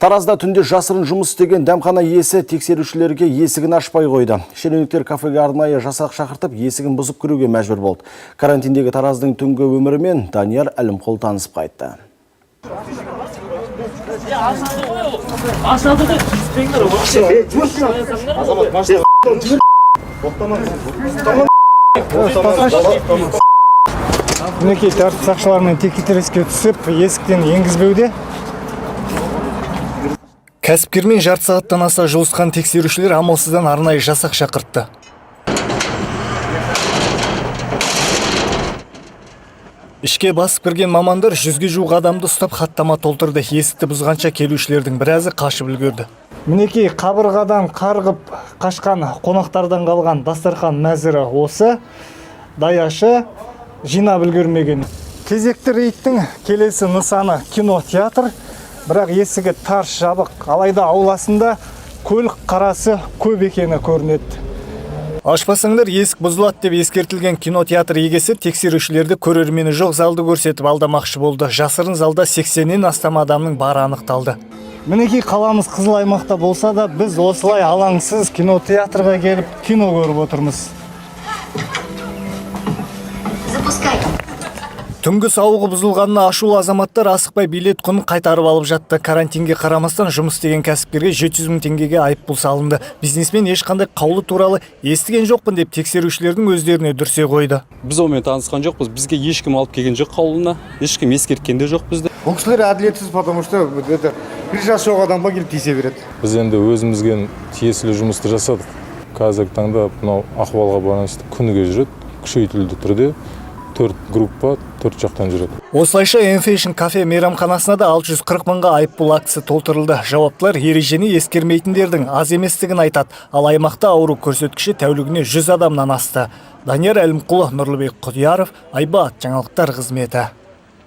Таразда түнде жасырын жұмыс істеген дәмхана иесі тексерушілерге есігін ашпай қойды. Шенеуніктер кафеге арнайы жасақ шақыртып, есігін бұзып кіруге мәжбүр болды. Карантиндегі Тараздың түнгі өмірімен Данияр Әлімқұл танысып қайтты. Мінекей тәртіп сақшыларымен текетіреске түсіп, есіктен енгізбеуде. Кәсіпкермен жарты сағаттан аса жұмысқан тексерушілер амалсыздан арнайы жасақ шақыртты. Ішке басып кірген мамандар 100-ге жуық адамды ұстап хаттама толтырды. Есікті бұзғанша келушілердің біразы қашып үлгерді. Мінекей қабырғадан қарғып қашқан қонақтардан қалған дастархан мәзірі осы. Даяшы жинап үлгермеген. Кезекті рейдтің келесі нысаны кинотеатр. Бірақ есігі тарс жабық, алайда ауласында көлік қарасы көп екені көрінеді. Ашпасаңдар есік бұзылады деп ескертілген кинотеатр егесі тексерушілерді көрермені жоқ залды көрсетіп алдамақшы болды. Жасырын залда 80-нен астам адамның бары анықталды. Мінекей қаламыз қызыл аймақта болса да, біз осылай алаңсыз кинотеатрға келіп кино көріп отырмыз. Түнгі сауығы бұзылғанына ашулы азаматтар асықпай билет құнын қайтарып алып жатты. Карантинге қарамастан жұмыс істеген кәсіпкерге 700 мың теңгеге айыппұл салынды. Бизнесмен ешқандай қаулы туралы естіген жоқпын деп тексерушілердің өздеріне дүрсе қойды. Біз онымен танысқан жоқпыз. Бізге ешкім алып келген жоқ қаулына. Ешкім ескерткен де жоқ бізді. Бұл кісілер әділетсіз, потому что бір жас жоқ адамға келіп тиісе береді. Біз енді өзімізге тиесілі жұмысты жасадық. Қазіргі таңда мынау ахуалға байланысты күніге жүреді. Күшейтілді түрде 4 группа 4 жақтан жүреді. Осылайша Enfashion кафе мейрамханасына да 640 мыңға айыппұл ақысы толтырылды. Жауаптылар ережені ескермейтіндердің аз еместігін айтады. Ал аймақта ауру көрсеткіші тәулігіне 100 адамнан асты. Данияр Әлімқұл, Нұрлыбек Құдияров, Айбат жаңалықтар қызметі.